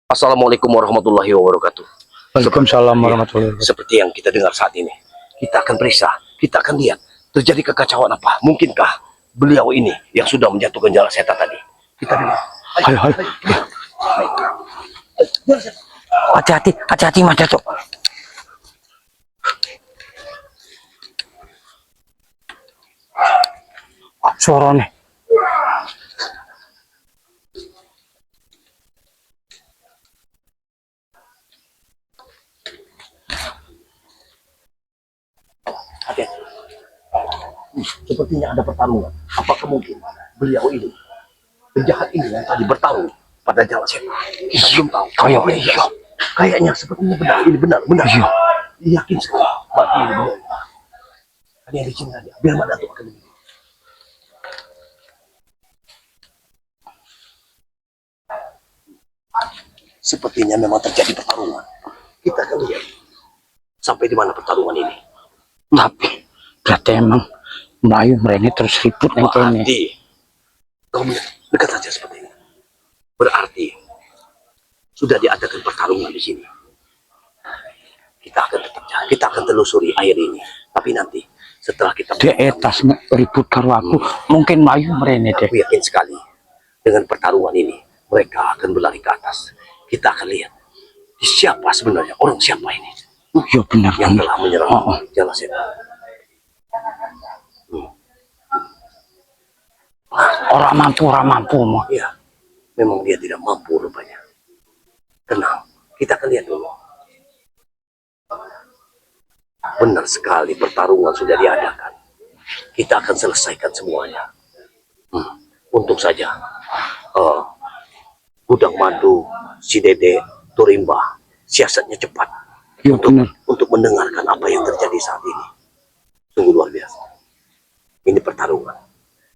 Assalamualaikum warahmatullahi wabarakatuh. Waalaikumsalam warahmatullahi wabarakatuh. Seperti yang kita dengar saat ini, kita akan periksa, kita akan lihat terjadi kekacauan apa. Mungkinkah beliau ini yang sudah menjatuhkan jala setan tadi? Kita dengar. Ayo, ayo. Hati-hati, hati-hati Mas Datuk. Suaranya. Hati-hati. Sepertinya ada pertarungan. Apakah mungkin beliau ini, penjahat ini yang tadi bertarung pada jala setan? Kita belum tahu. Kayaknya sepertinya benar. Ini benar. Iya. Yakin sekali. Berarti ini benar. Ada yang di sini saja. Biar Mak Datuk akan begini. Sepertinya memang terjadi pertarungan. Kita akan lihat sampai di mana pertarungan ini. Tapi berarti emang Melayu mereka terus ribut nih kayaknya. Berarti kau dekat saja seperti ini. Berarti sudah diadakan pertarungan di sini. Kita akan tetap jalan. Kita akan telusuri air ini. Tapi nanti setelah kita Dia etas ribut karo aku, mungkin Melayu mereka deh. aku yakin sekali dengan pertarungan ini mereka akan berlari ke atas. Kita akan lihat siapa sebenarnya orang siapa ini Iya benar yang benar. telah menyerang jala setan. Orang mampu mah. Iya, memang dia tidak mampu rupanya. Tenang, kita akan lihat dulu. Benar sekali pertarungan sudah diadakan. Kita akan selesaikan semuanya. Untung saja Gudang Madu, si Dede, Turimba, siasatnya cepat Iya benar. untuk mendengarkan apa yang terjadi saat ini. Sungguh luar biasa. Ini pertarungan.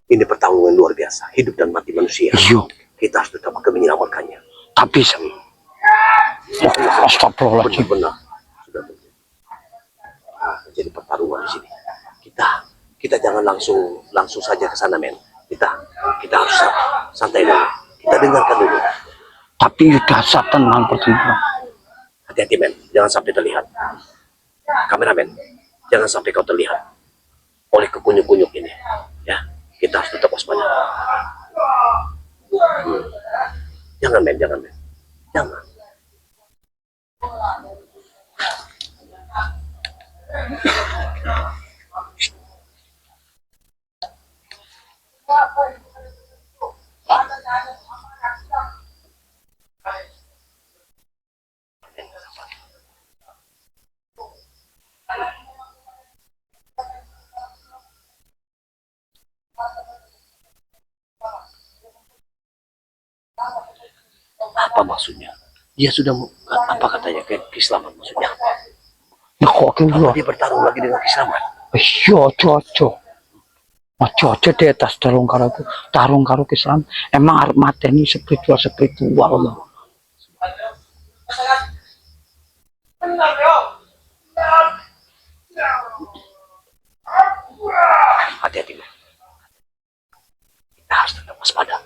Ini pertarungan luar biasa. Hidup dan mati manusia. Iya. Kita harus tetap akan menyelamatkannya. Tapi astagfirullahaladzim. Benar. Sudah terjadi pertarungan di sini. Kita jangan langsung saja ke sana, men. Kita harus santai dulu. Kita dengarkan dulu. Tapi dasar tenang pertempuran. Hati-hati, men. Jangan sampai terlihat. Kameramen, jangan sampai kau terlihat oleh kekunyuk-kunyuk ini. Ya, kita harus tetap waspada. Jangan, men. Jangan. Apa maksudnya? Dia sudah apa katanya ke keislaman maksudnya apa? Ya kok dulu. Dia bertarung lagi dengan keislaman. Iya cocok. Cocok di atas tarung karo Islam. Emang arep mateni spiritual loh. Hati-hati. Kita harus tetap waspada.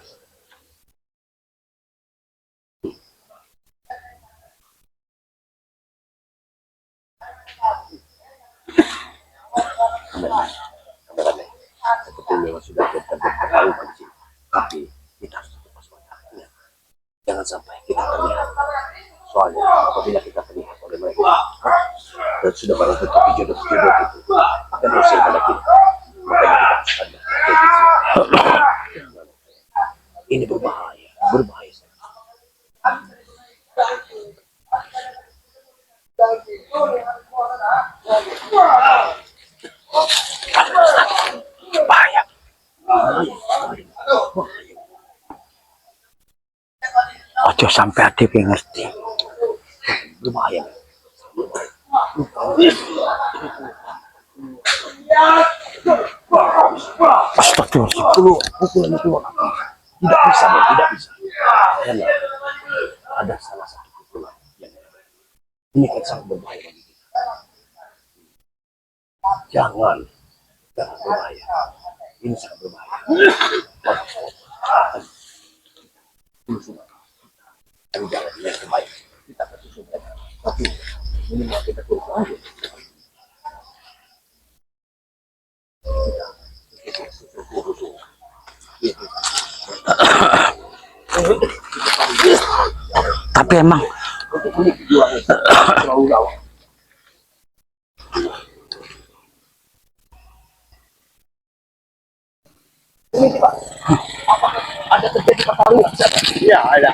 Kameramen, sebetulnya sudah terjadi di sini. Tapi kita harus tetap waspada. Jangan sampai kita terlihat. Soalnya apabila kita terlihat oleh mereka dan sudah barang tentu jodoh itu akan usai pada kita. Makanya kita harus ada. Ini berbahaya. Bahaya. Ojo sampai ada yang ngerti. Berbahaya. Astagfirullahaladzim. Pukulan itu tidak bisa. Karena ada salah satu pukulan yang ini kan sangat berbahaya bagi kita. Jangan berbahaya. Ini sangat berbahaya. Tapi jangan yang terbaik. Kita akan susun mereka. Tapi minimal kita turun aja. Tapi emang Untuk ini jualan terlalu lama. Ini Pak, apakah ada terjadi pertarungan? Ya, ada.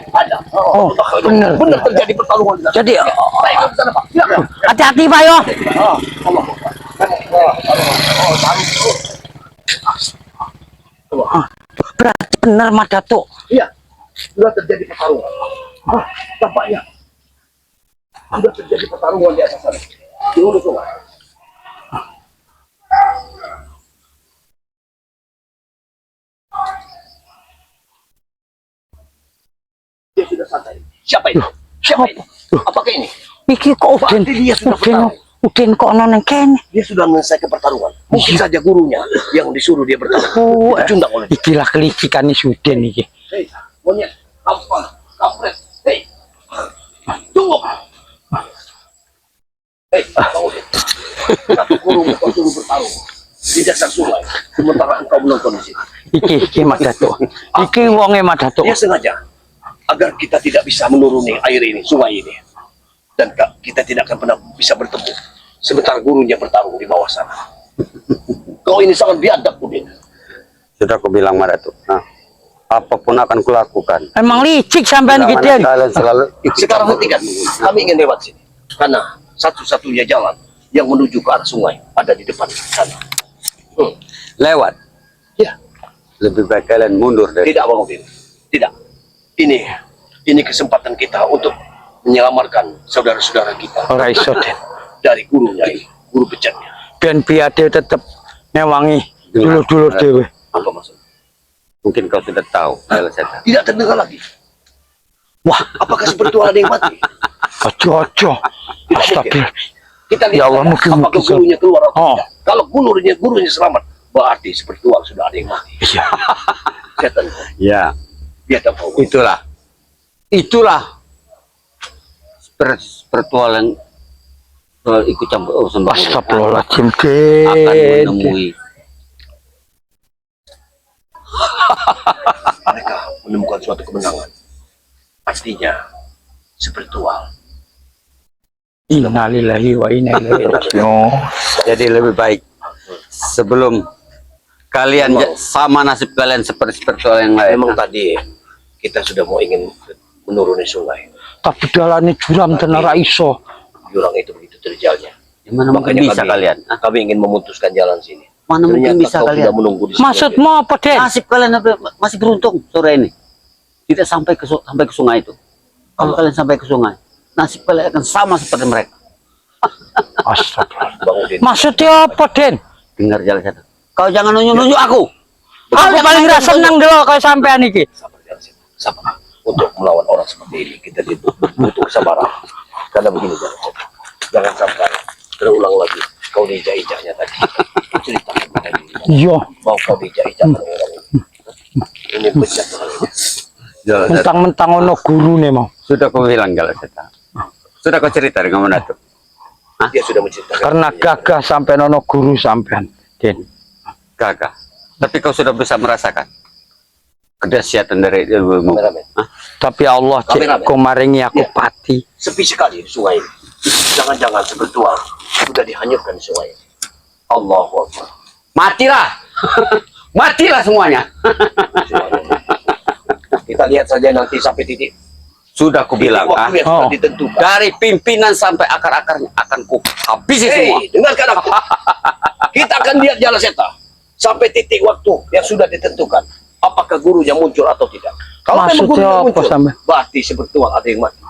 oh bener. Benar terjadi pertarungan. Jadi Baik, ke sana, Pak. Ya. hati-hati Pak yo. Allah. Berarti bener Mas Datuk. Iya, sudah terjadi pertarungan. Tampaknya sudah terjadi pertarungan di atas sana. Di hulu sungai. Dia sudah santai. Siapa ini? Siapa ini? Apakah ini? Iki kok Udin, Dia sudah bertarung. Udin kok ono nang kene. Dia sudah menyelesaikan pertarungan. Mungkin saja gurunya yang disuruh dia bertarung. Oh, Dicundang oleh dia. ikilah kelicikan si Udin iki. Hei, monyet, kampang, kampret. Hei, tunggu. Hei, kau lihat. Satu kurung kau suruh bertarung di dasar sungai. Sementara engkau menonton di sini. Iki Mas Datuk. Iki wonge Mas Datuk. Dia sengaja agar kita tidak bisa menuruni air ini, sungai ini. Dan kita tidak akan pernah bisa bertemu. Sebentar gurunya bertarung di bawah sana. Kau ini sangat biadab, Udin. Sudah aku bilang Mas Datuk. Nah, apapun akan kulakukan. Emang licik sampean Bila gitu. mana kalian selalu Sekarang hentikan. Kami ingin lewat sini. Karena satu-satunya jalan yang menuju ke arah sungai ada di depan sana. lewat. Ya, Lebih baik kalian mundur dari tidak Bang Udin. Tidak. Ini kesempatan kita untuk menyelamatkan saudara-saudara kita Ora iso Den. dari gurunya ini, guru pecatnya. Ben biade tetep newangi Dengar. dulur-dulur dhewe. Apa maksudnya? mungkin kau sudah tahu kalau saya Tidak terdengar lagi. Wah, Apakah seperti ada yang mati? ojo-ojo. Tidak mungkin. Astagfirullah. Kita Ya lihat Allah, saja mungkin- apakah mungkin- gurunya keluar atau Oh. tidak. Kalau gurunya selamat, berarti spiritual sudah ada yang mati. Iya. Setan, ya dia tak tahu. itulah spiritual yang ikut campur urusan bangunan Astagfirullahaladzim akan Den. menemui Mereka menemukan suatu kemenangan. Pastinya spiritual. Innalillahi wa inna ilaihi raji'un. jadi lebih baik sebelum kalian sama nasib kalian seperti spiritual yang lain. Memang tadi kita sudah mau ingin menuruni sungai. Tapi dalane juram tenan ra iso. Jurang itu begitu terjalnya. Gimana mungkin bisa kalian? Hah? Kami ingin memutuskan jalan sini. Mana mungkin Ternyata bisa kau kalian? sudah menunggu di sini. Maksudmu apa Den? Nasib kalian masih beruntung sore ini. Tidak sampai ke sungai itu. Kalau kalian sampai ke sungai, nasib kalian akan sama seperti mereka. Astagfirullah. Bang Udin. Maksudnya apa Den? Dengar jalan satu. Kau jangan nunjuk-nunjuk aku. Aku paling ra seneng dulu kalau sampean iki. Sabar, jangan sih. Sabar. Untuk melawan orang seperti ini kita butuh kesabaran. Karena begini jangan sampai terulang lagi kau diinjak-injaknya tadi. Ceritakan mengenai dirimu. Iya, Mau kau diinjak-injak orang ini. Ini bejat sekali. Jalan satu. mentang-mentang ono gurune mau. Sudah kau bilang jalan satu. Sudah kau cerita dengan Mas Datuk. Dia sudah menceritakan. Karena gagah sampai ono guru sampean Den. Gagah. Tapi kau sudah bisa merasakan kedahsyatan dari ilmu. Kameramen. Tapi Allah Kameramen. cek maringi aku Iya. pati. Sepi sekali di sungai ini. Jangan-jangan spiritual sudah dihanyutkan di sungai ini. Allahu Akbar. Matilah. Matilah semuanya. Kita lihat saja nanti sampai titik. Sudah aku bilang. Waktu yang Oh. sudah ditentukan. Dari pimpinan sampai akar-akarnya akan ku habisi semua. Hei, dengarkan aku. Kita akan lihat jalan seta sampai titik waktu yang sudah ditentukan. Apakah gurunya muncul atau tidak? Kalau memang Maksudnya gurunya apa, muncul, sampai? berarti spiritual ada yang mati.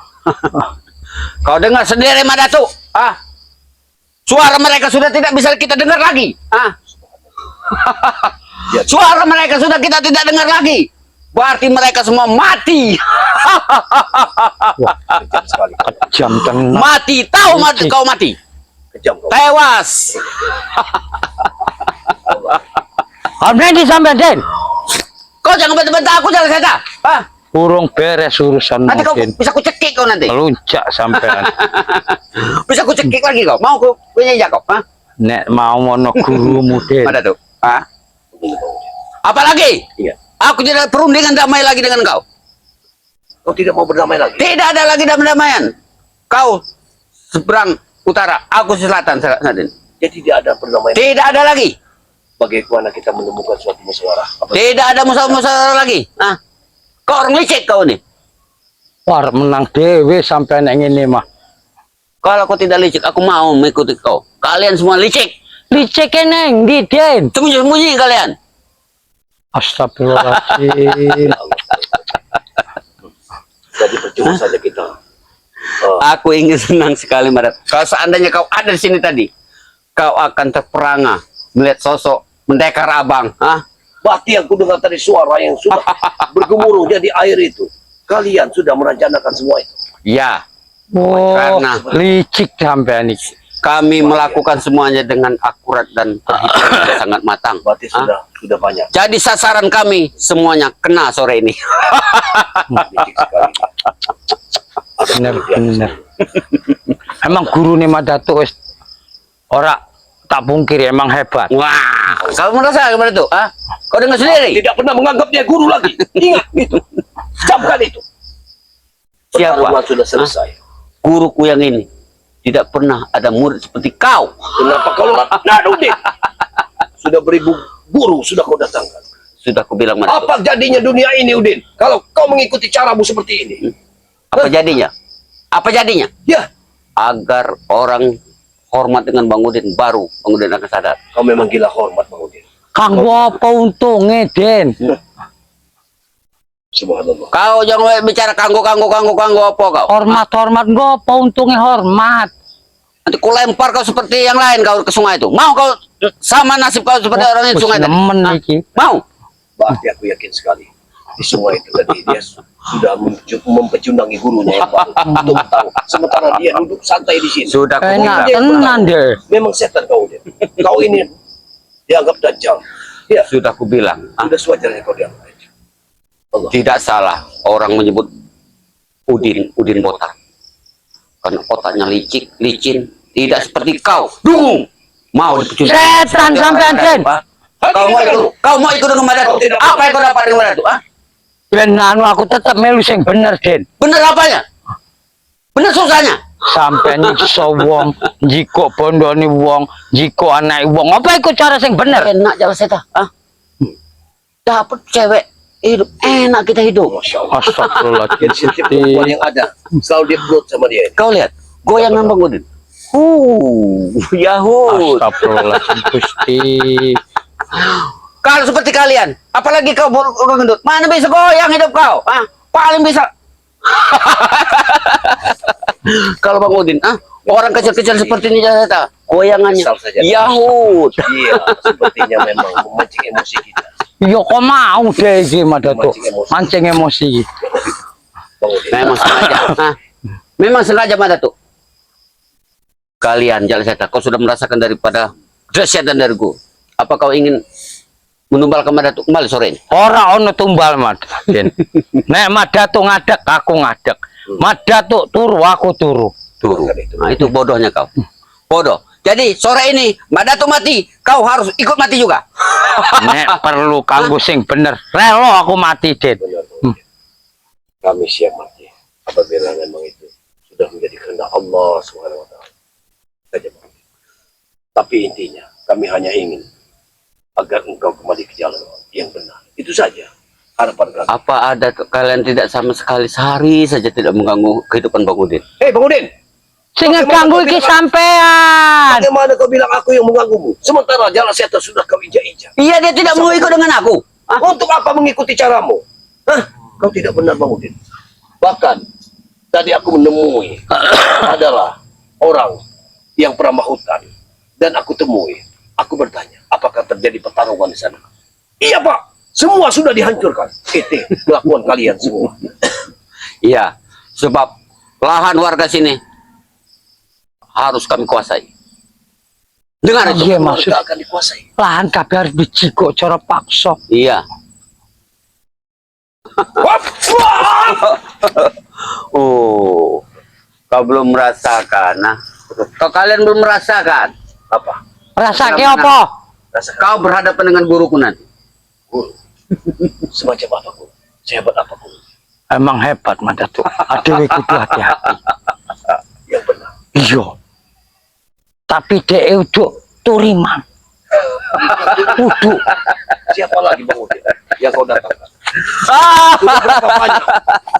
Kau dengar sendiri Mas Datuk. Suara mereka sudah tidak bisa kita dengar lagi. Ya, Suara mereka sudah kita tidak dengar lagi. Berarti mereka semua mati. kejam sekali. Jam tenang. Mati. Tahu mati kau mati. Kejam kau. Tewas. Apa ini sampean Den? Kau jangan bantah-bantah aku jalan saja. Urung beres urusan Nanti kau Udin. bisa kucekik kau nanti. Luncak sampean. Bisa kucekik lagi kau. Mau kau punya kau? Hah? Nek mau mono gurumu Den. Mana tuh? Hah? Begini Bang Udin. Apalagi? Iya. Aku tidak perundingan damai lagi dengan kau. Kau tidak mau berdamai lagi? Tidak ada lagi damai-damaian. Kau seberang utara, aku selatan, Nadine. Jadi tidak ada perdamaian. Tidak ada lagi. Bagaimana kita menemukan suatu musyawarah? Tidak ada musuh-musuh lagi. Ah, kau orang licik kau nih. War menang dewe sampean nek ngene mah. Kalau kau tidak licik, aku mau mengikuti kau. Kalian semua licik. Licik neng di Den. Sembunyi-sembunyi kalian. Astagfirullahaladzim. Jadi percuma saja kita. Aku ingin senang sekali, Madat. Kalau seandainya kau ada di sini tadi, kau akan terperangah melihat sosok mendekar abang. Hah? Berarti yang kudengar tadi suara yang sudah bergemuruh jadi air itu. Kalian sudah merencanakan semua itu. Ya, Oh, Karena- licik sampean iki. kami melakukan semuanya dengan akurat dan perhitungan yang sangat matang. Berarti Hah? sudah banyak. Jadi sasaran kami semuanya kena sore ini. Licik sekali. Ada Bener kelebihan. bener. Emang guru nih Madatuk wis ora tak pungkiri emang hebat. Wah, kau merasa gimana tuh? Ah, kau dengar sendiri? Tidak pernah menganggap dia guru lagi. Ingat itu. Camkan itu. Siapa? Pertarungan sudah selesai. Guruku yang ini tidak pernah ada murid seperti kau. Kenapa kau nah Udin? Sudah beribu guru sudah kau datangkan. Sudah aku bilang mana? Apa jadinya dunia ini Udin? Kalau kau mengikuti caramu seperti ini. Apa jadinya? Apa jadinya? Ya, Agar orang hormat dengan Bang Udin, baru Bang Udin akan sadar. kau memang gila hormat Bang Udin. Kanggo apa untungnya Den? Subhanallah. Kau jangan bicara kanggo apa kau? Hormat nggo apa untungnya hormat? Nanti ku lempar kau seperti yang lain kau ke sungai itu. Mau kau sama nasib kau seperti orang yang Wis sungai tadi? nemen Hah? iki. Mau? Berarti aku yakin sekali di sungai itu tadi dia sudah mempecundangi gurunya yang baru untuk tahu. Sementara dia duduk santai di sini. Sudah aku Enak bilang. tenan deh. Memang setan kau Udin. Kau ini dianggap dajjal. Ya, Sudah aku bilang. sudah sewajarnya kau dianggap dajjal. Allah. Tidak salah orang menyebut Udin botak. Karena otaknya licin. Tidak seperti kau. Dungu. Mau dipecundangi. Setan sampean Den. Kau mau ikut dengan Madatu? Apa yang kau dapat dengan Madatu? Ah? Ben anu aku tetep melu sing bener Den. Bener apanya? Bener susahnya? Sampean nyiksa wong, jiko bondone wong, jiko anake wong. Apa iku cara sing bener? Enak jalan seta. Ah? Dapat cewek hidup enak kita hidup. Masya Allah. Astagfirullahaladzim. Insentif perempuan yang ada selalu dia upload sama dia. Kau lihat goyangan Bang Udin. Yahoo. Astagfirullahaladzim Gusti. Kalau seperti kalian, apalagi kau orang gendut, mana bisa goyang hidup kau? Ah, paling bisa. Kalau Bang Udin, orang kecil-kecil seperti ini saya goyangannya. Asal saja. Yahoo. Iya, sepertinya memang memancing emosi kita. Yo kok mau deh iki Madatuk. Mancing emosi. Bang Udin. Memang sengaja. Memang sengaja Madatu. Kalian jalan saya, kau sudah merasakan daripada dahsyatan dariku. Apa kau ingin menumbalkan Madatu kembali sore ini? Ora ono tumbal Mad. Den. Nek Madatuk ngadeg aku ngadeg. Madatuk turu aku turu. Turu. Nah, itu bodohnya kau. Bodoh. Jadi sore ini Madatu mati, kau harus ikut mati juga. Nek perlu kanggo sing bener. Relo aku mati Den. Benar, Bang Udin. Kami siap mati apabila memang itu sudah menjadi kehendak Allah Subhanahu wa taala. Saja Bang Udin. Tapi intinya kami hanya ingin agar engkau kembali ke jalan yang benar. Itu saja harapan kami. Apa ada kalian tidak sama sekali sehari saja tidak mengganggu kehidupan Bang Udin? Hei Bang Udin, Sing ngeganggu iki sampean. bagaimana kau bilang aku yang mengganggumu? Sementara jalan setan sudah kau injak-injak. Iya, dia tidak mau ikut dengan aku. Untuk apa mengikuti caramu? Hah? Kau tidak benar Bang Udin. Bahkan tadi aku menemui adalah orang yang peramah hutan dan aku temui. Aku bertanya, apakah terjadi pertarungan di sana? Iya Pak, semua sudah dihancurkan. Itu kelakuan kalian semua. Iya, sebab lahan warga sini harus kami kuasai. Dengar itu? Iya maksud Mereka akan dikuasai. lahan kabeh harus dijikok cara paksa. Iya. Oh, kau belum merasakan, nah. Kau kalian belum merasakan Apa? Rasa ki apa? Rasa kau berhadapan dengan guruku nanti. guru. Semacam apa guru? Sehebat apa guru? Emang hebat Mandatu. Adewe kudu hati-hati. Yang benar. Iya. Tapi dhek udah turiman. Kudu. Siapa lagi Bang Udin yang kau datangkan? Sudah berapa banyak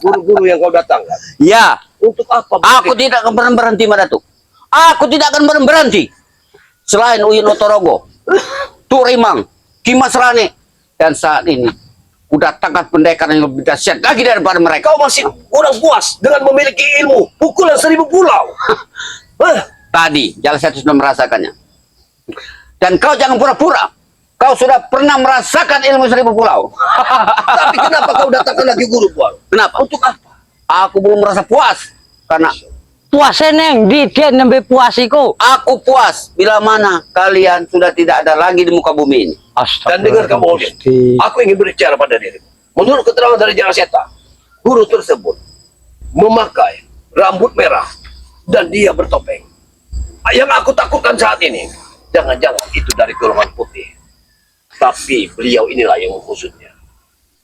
guru-guru yang kau datangkan? Ya, Untuk apa? Bang aku Udin? tidak akan pernah berhenti, Madatu. Aku tidak akan pernah berhenti. Selain Uyun Otorogo, Turimang, Kimas Rane, dan saat ini udah tangkat pendekar yang lebih dahsyat lagi daripada mereka. Kau masih kurang puas dengan memiliki ilmu pukulan 1000 pulau. Tadi Jala Seta sudah merasakannya. Dan kau jangan pura-pura. Kau sudah pernah merasakan ilmu 1000 pulau. Tapi kenapa kau datangkan lagi guru Puan? Kenapa? Untuk apa? Aku belum merasa puas. Karena Puase neng di dia nembe puasiku. aku puas bila mana kalian sudah tidak ada lagi di muka bumi ini. Dan dengar kamu Udin, aku ingin berbicara pada dirimu. Menurut keterangan dari Jala Seta, guru tersebut memakai rambut merah dan dia bertopeng. Yang aku takutkan saat ini, jangan-jangan itu dari golongan putih. Tapi beliau inilah yang menghusutnya,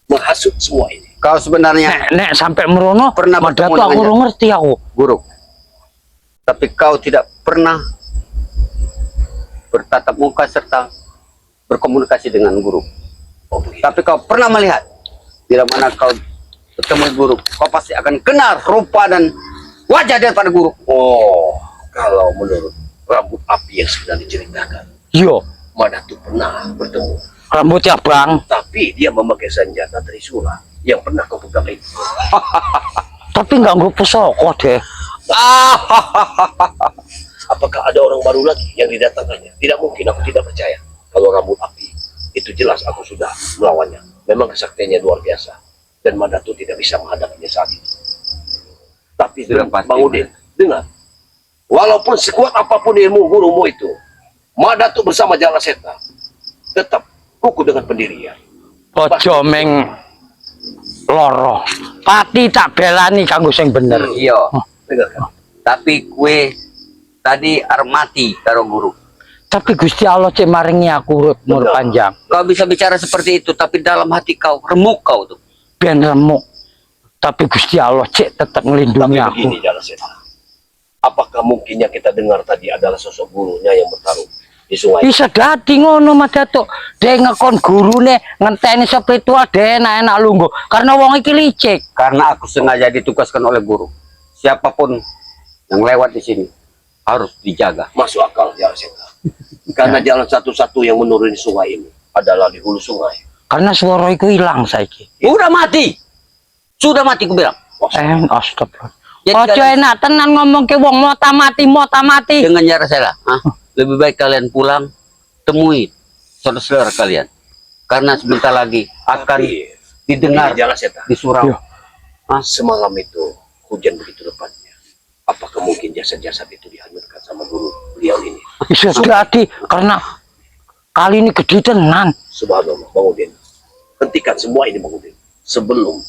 menghasut semua ini. Kau sebenarnya Nek sampai merono Pernah Mandatu bertemu aku dengannya? ora ngerti aku. guru. Tapi kau tidak pernah bertatap muka serta berkomunikasi dengan guru. Oh, begitu. Tapi kau pernah melihat bila mana kau bertemu guru, kau pasti akan kenal rupa dan wajah daripada guru. Oh, kalau menurut rambut api yang sudah diceritakan, Yo, Madatu pernah bertemu. rambutnya bang. Tapi dia memakai senjata Trisula yang pernah kau pegang itu. Tapi nggak nggo pesoko deh. Apakah ada orang baru lagi yang didatangkannya? Tidak mungkin, aku tidak percaya. Kalau rambut api, itu jelas aku sudah melawannya. Memang kesaktiannya luar biasa. Dan Madatu tidak bisa menghadapinya saat itu. Tapi Sudah pasti, Bang Udin, dengar. Walaupun sekuat apapun ilmu gurumu itu, Madatu bersama Jala Seta tetap kukuh dengan pendirian. Ojo meng loro. Pati tak belani kanggo sing bener. Iya. Dengarkan. Tapi kue tadi armati karo guru. Tapi Gusti Allah cek maringi aku urip umur Betul. panjang. Kau bisa bicara seperti itu, tapi dalam hati kau remuk kau tuh. Ben remuk. Tapi Gusti Allah cek tetap Tapi ngelindungi aku. begini Jala Seta. Apakah mungkinnya kita dengar tadi adalah sosok gurunya yang bertarung di sungai? Bisa dadi ngono Mandatu. Dia ngekon gurune ngenteni spiritual dia enak-enak lungguh. Karena wong iki licik. Karena aku sengaja ditugaskan oleh guru. Siapapun yang lewat di sini harus dijaga. Masuk akal Jala Seta. Karena jalan satu-satu yang menuruni sungai ini adalah di hulu sungai. Karena suara iku hilang saiki. Udah mati. Sudah mati ku bilang. Astagfirullah. Jadi Ojo kalian- enak tenan ngomong ke wong mota mati. Dengan cara saya, lebih baik kalian pulang, temui saudara-saudara kalian. Karena sebentar lagi akan Tapi, didengar ini Jala Seta. di surau. Iya. Semalam itu hujan begitu lebatnya. Apakah mungkin jasad-jasad itu dihanyutkan sama guru beliau ini? Bisa jadi karena kali ini gede tenan. Subhanallah, Bang Udin. Hentikan semua ini, Bang Udin. Sebelum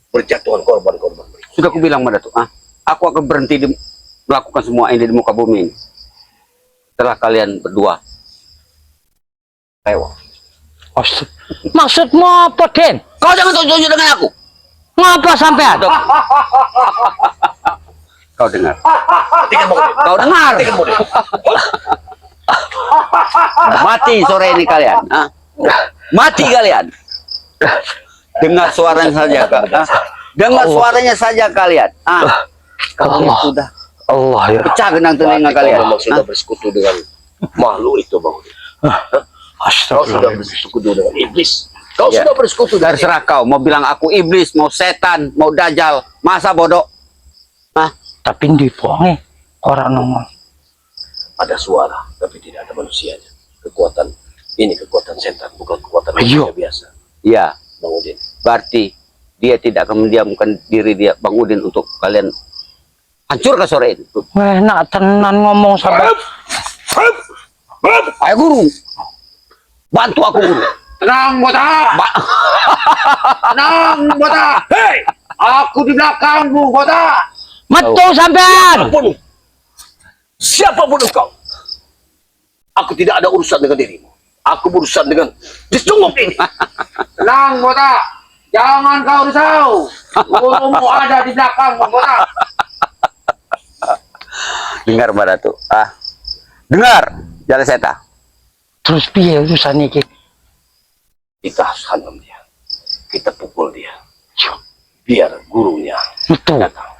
berjatuhan korban-korban berikutnya. Sudah aku bilang pada tuh, aku akan berhenti melakukan semua ini di muka bumi ini. Setelah kalian berdua lewat. Maksudmu apa, Den? Kau jangan tunjuk dengan aku. Ngapa sampean? Kau dengar. Hentikan, Bang Udin. Kau dengar. Hentikan, Bang Udin. Mati sore ini kalian. Mati kalian. Dengar suaranya saja, Kak. Dengar suaranya saja kalian. Kalian sudah Allah ya. pecah genang telinga Berarti kalian. Kau memang sudah bersekutu dengan makhluk itu, Bang Udin. Kau sudah Astagfirullah. bersekutu dengan iblis. Kau Ya. sudah bersekutu dengan Terserah kau mau bilang aku iblis, mau setan, mau dajal, masa bodoh. Tapi ndi bonge orang ngomong. ada suara, tapi tidak ada manusianya. Kekuatan ini kekuatan setan, bukan kekuatan Iya. manusia biasa. Iya, Bang Udin. berarti dia tidak akan mendiamkan diri dia, Bang Udin, untuk kalian hancur ke sore ini. Weh, nak tenan ngomong sampai Ayo guru, bantu aku guru. Tenang, botak. Tenang, botak. Hei, aku di belakangmu, botak. Metu sampean. Siapapun engkau, aku tidak ada urusan dengan dirimu. Aku berurusan dengan disungguh ini. Tenang, botak. Jangan kau risau. Gurumu ada di belakangmu, botak. Dengar pada tuh. Dengar, jalan seta. Terus piye urusan iki? Kita hantam dia. Kita pukul dia. Biar gurunya Metu. datang.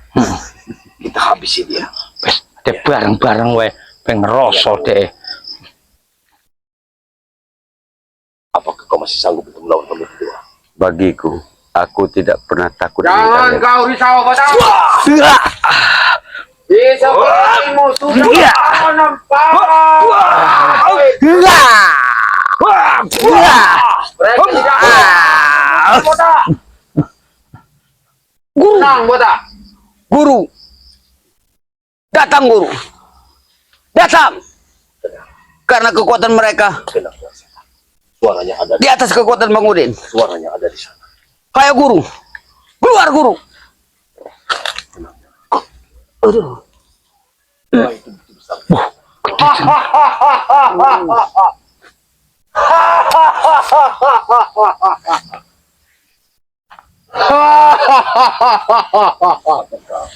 Kita habisi dia. Wes, de bareng-bareng wae ben ngerasa deh. Apakah kau masih sanggup untuk melawan kami berdua? Bagiku, aku tidak pernah takut dengan Jangan kalian. kau risau, botak. Bisa bertemu sudah nampak. Mereka tidak botak. Tenang, botak. Guru, datang guru, datang. Karena kekuatan mereka Tenang, suaranya ada di atas kekuatan Bang Udin. suaranya ada di sana. Kayak guru, keluar guru. Aduh. Wah, itu betul besar.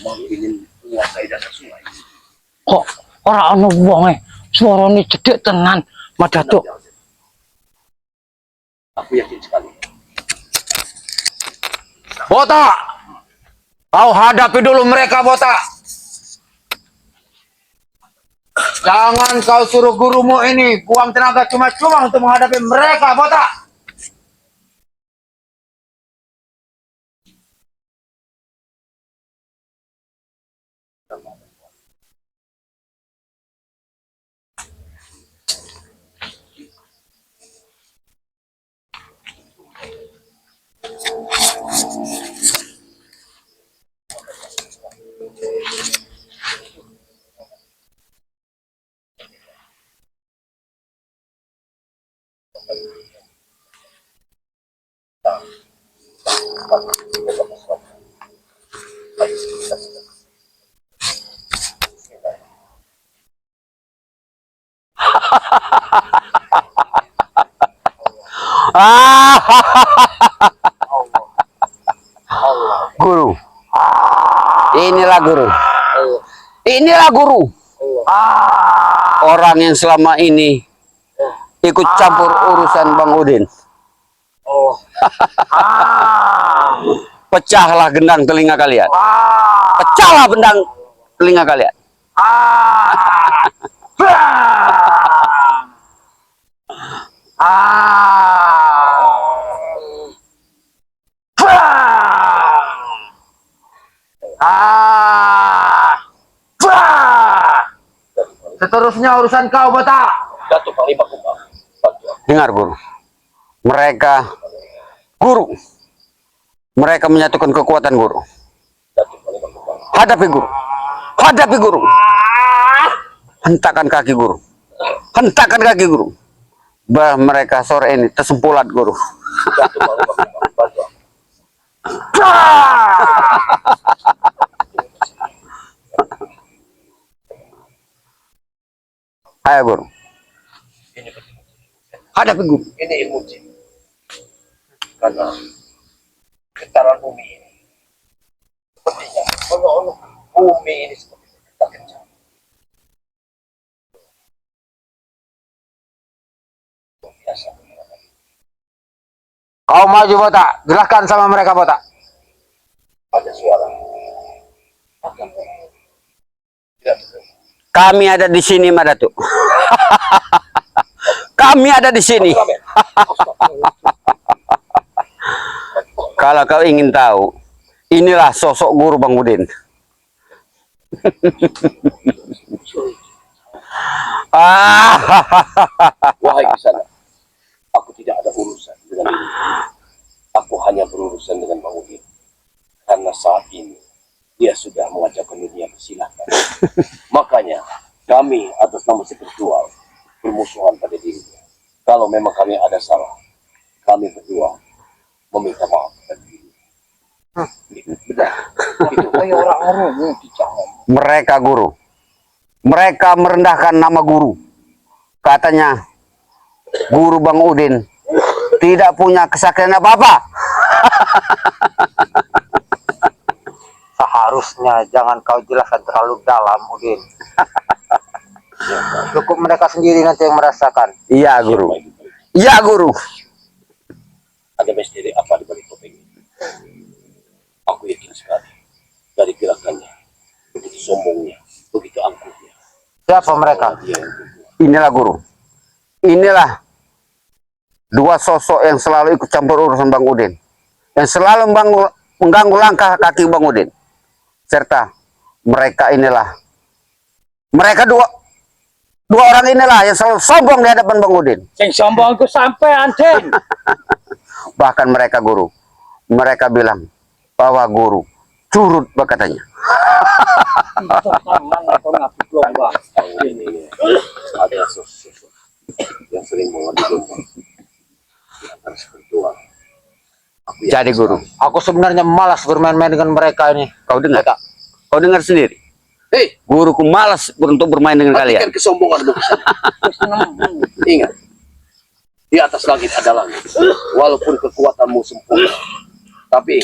Mau ingin menguasai dasar sungai. Kok ora ana wong suarane cedhek tenan Madatuk. Aku yakin sekali. Botak, kau hadapi dulu mereka, botak. Jangan kau suruh gurumu ini buang tenaga cuma-cuma untuk menghadapi mereka, botak. Guru, inilah guru. Inilah guru. Orang yang selama ini ikut campur urusan Bang Udin. Pecahlah gendang telinga kalian. Pecahlah bendang telinga kalian. Seterusnya urusan kau, botak. Datuk Panglima Kumbang. Dengar guru. Mereka menyatukan kekuatan guru. Hadapi guru. Hadapi guru. Hentakan kaki guru. Hentakan kaki guru. Mereka sore ini tersempulat guru. Ayo guru. Hadapi guru. Ini ilmu jin. Karena getaran bumi ini sepertinya kalau bumi ini seperti kita kencang. Biasa. Kau maju botak. Gerakkan sama mereka botak. Ada suara. Tidak terdengar. Kami ada di sini, Madatuk. Kami ada di sini. Kalau kau ingin tahu, inilah sosok guru Bang Udin. Wahai Kisana, aku tidak ada urusan dengan ini. Aku hanya berurusan dengan Bang Udin. Karena saat ini dia sudah mengajakkan dunia persilatan. Makanya kami atas nama spiritual bermusuhan pada dirinya. Kalau memang kami ada salah, kami berdua meminta maaf kepada diri. Benar. Itu Kayak orang-orang dicanggung. Mereka guru. Mereka merendahkan nama guru. Katanya guru Bang Udin tidak punya kesaktian apa-apa. Seharusnya jangan kau jelaskan terlalu dalam, Udin. Cukup mereka sendiri nanti yang merasakan. Iya guru. Iya guru. Ada misteri apa di balik topeng ini? Aku yakin sekali dari gerakannya, begitu sombongnya, begitu angkuhnya. Siapa mereka? Dia yang berdua. Inilah guru. Inilah dua sosok yang selalu ikut campur urusan Bang Udin. Yang selalu mengganggu langkah kaki Bang Udin. Serta mereka dua orang inilah yang selalu sombong di hadapan Bang Udin. Sing sombong ku sampai anten. Bahkan mereka guru. Mereka bilang bahwa guru curut katanya. Ini ada sosok yang sering mengadu domba di antara berdua. Jadi guru, Aku sebenarnya malas bermain-main dengan mereka ini. kau dengar? Kau dengar sendiri. Hei, Guruku malas untuk bermain dengan kalian. hentikan kesombonganmu ke sana. Ingat, di atas langit ada langit. Walaupun kekuatanmu sempurna, tapi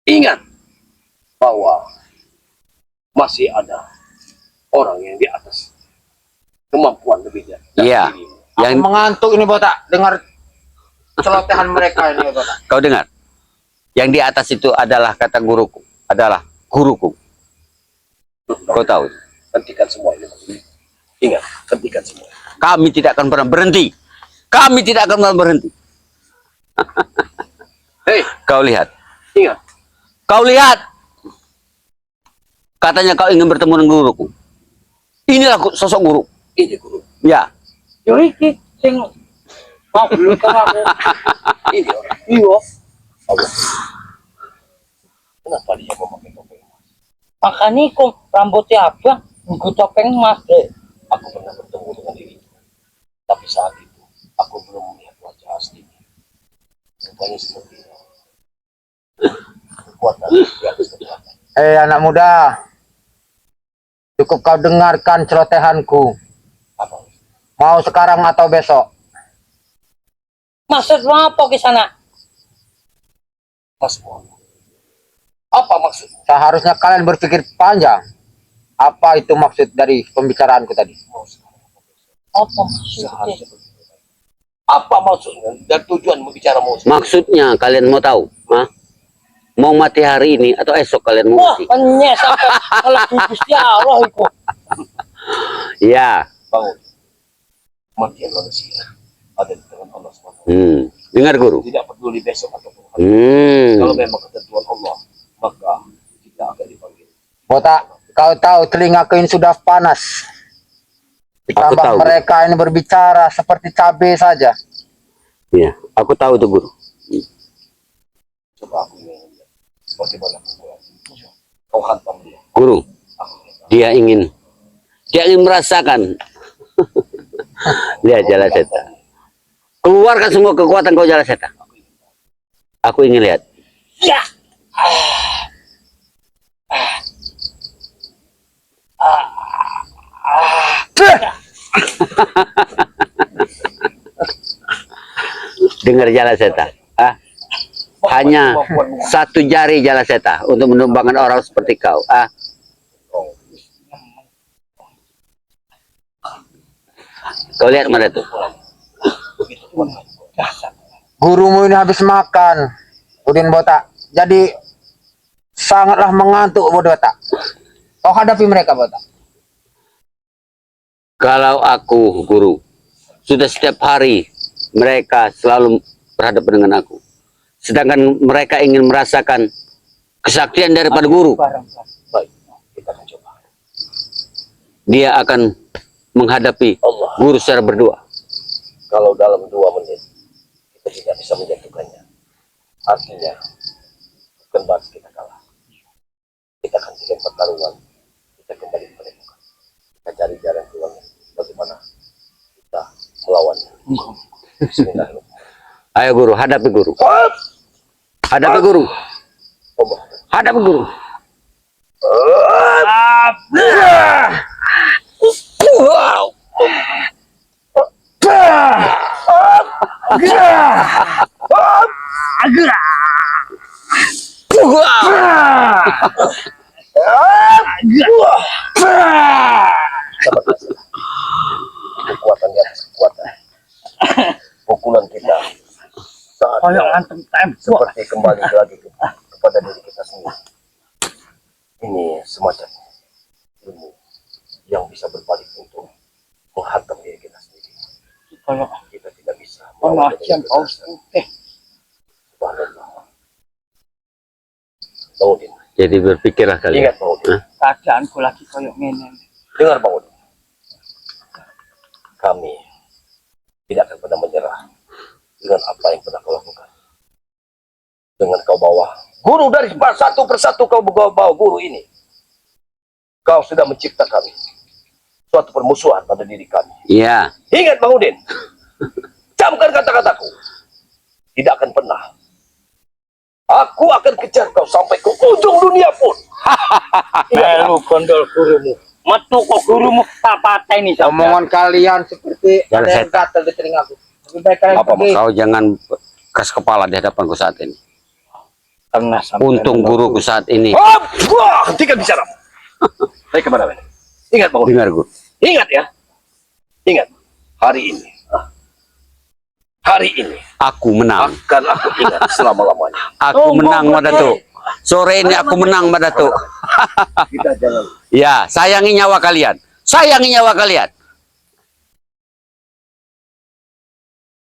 ingat bahwa masih ada orang yang di atas kemampuan lebih dari Iya. dirimu. Yang Aku mengantuk ini botak dengar celotehan mereka ini botak. kau dengar? Yang di atas itu adalah kata guruku, adalah guruku. Kau tahu? Hentikan semua ini. Ingat, hentikan semua. Kami tidak akan pernah berhenti. Kami tidak akan pernah berhenti. Hei, Kau lihat. ingat. Kau lihat. Katanya kau ingin bertemu dengan guruku. Inilah sosok guru. Ini guru. Ya. Yo iki sing mau dulu ke aku. Ini orang. Iyo, Allah. Kenapa dia memakai topeng? makanya kok rambutnya abang, nggo topeng mas deh. Aku pernah bertemu dengan dirinya. Tapi saat itu, aku belum melihat wajah aslinya. Rupanya seperti itu. Kekuatan di atas kekuatan. Anak muda, cukup kau dengarkan celotehanku. Apa? Mau sekarang atau besok? Maksud apa ke sana? Mas Muhammad. Apa maksudnya? Seharusnya kalian berpikir panjang. Apa itu maksud dari pembicaraanku tadi? Mau sekarang apa besok? Apa maksudnya? Seharusnya begitu. Apa maksudnya dan tujuan berbicara mau sekarang? Maksudnya kalian mau tahu? Hah? Mau mati hari ini atau esok kalian mau Wah, mati? penyes sampai kalau Gusti Allah itu. Ya. Bangun. Kematian manusia ada di tangan Allah SWT. Dengar guru. Tidak peduli besok ataupun hari. Kalau memang ketentuan Allah, maka kita akan dipanggil. Botak, kau tahu telingaku ini sudah panas. Aku Ditambah tahu. mereka ini berbicara seperti cabai saja. Iya, aku tahu itu guru. Coba aku ingin lihat bagaimana pukulan. Kau hantam dia. Guru, Aku ingin dia ingin merasakan. Lihat Jala Seta. Keluarkan semua kekuatan kau Jala Seta. Aku ingin lihat. Ya. Dengar Jala Seta. Ah, hanya satu jari Jala Seta untuk menumbangkan orang seperti kau. Ah, kau lihat mana tuh? begitu Tuhan. Dasar. Gurumu ini habis makan, Udin Botak. Jadi sangatlah mengantuk Botak. Kau hadapi mereka Botak. Kalau aku guru, sudah setiap hari mereka selalu berhadapan dengan aku. Sedangkan mereka ingin merasakan kesaktian daripada guru. Baik, kita akan coba. Dia akan menghadapi Allah, guru secara berdua. kalau dalam 2 menit kita tidak bisa menjatuhkannya, artinya bukan berarti kita kalah. Kita hentikan pertarungan, kita kembali menemukan. Kita cari jalan keluarnya, bagaimana kita melawannya. Bismillahirrahmanirrahim. Ayo guru, hadapi guru. Hop. Hadapi guru. Coba. Hadapi guru. Kekuatan di atas kekuatan. Pukulan kita saat Kayak antem tembok. seperti kembali lagi kepada diri kita sendiri. Ini semacam ilmu yang bisa berbalik untuk menghantam diri kita sendiri. Kayak Kita tidak bisa melawan pengajian dengan paus kekerasan. putih. Subhanallah. Bang Udin, Jadi berpikirlah kalian. ingat Bang Udin. Keadaanku lagi kayak gini. Dengar Bang Udin. Kami tidak akan pernah menyerah dengan apa yang pernah kau lakukan. Dengan kau bawa guru dari satu persatu kau bawa guru ini. Kau sudah menciptakan suatu permusuhan pada diri kami. Iya. Ingat Bang Udin. Camkan kata-kataku. Tidak akan pernah. Aku akan kejar kau sampai ke ujung dunia pun. Lu kondol gurumu. Metu kok gurumu tak patah ini. Omongan kalian seperti Jangan ada yang setan. gatal di telingaku. Lebih baik kalian Apa, pergi. Kau jangan keras kepala di hadapanku saat ini. Karena sampai Untung guruku saat ini. Hop! Wah, hentikan bicara. Baik kemana, Ben? Ingat Bang Udin. Dengar guru. Ingat ya. Ingat. Hari ini. Hari ini Aku menang. akan aku ingat selama-lamanya. Aku menang Madatu. Sore ini aku menang Madatu. Kita jangan Ya, sayangi nyawa kalian. Sayangi nyawa kalian.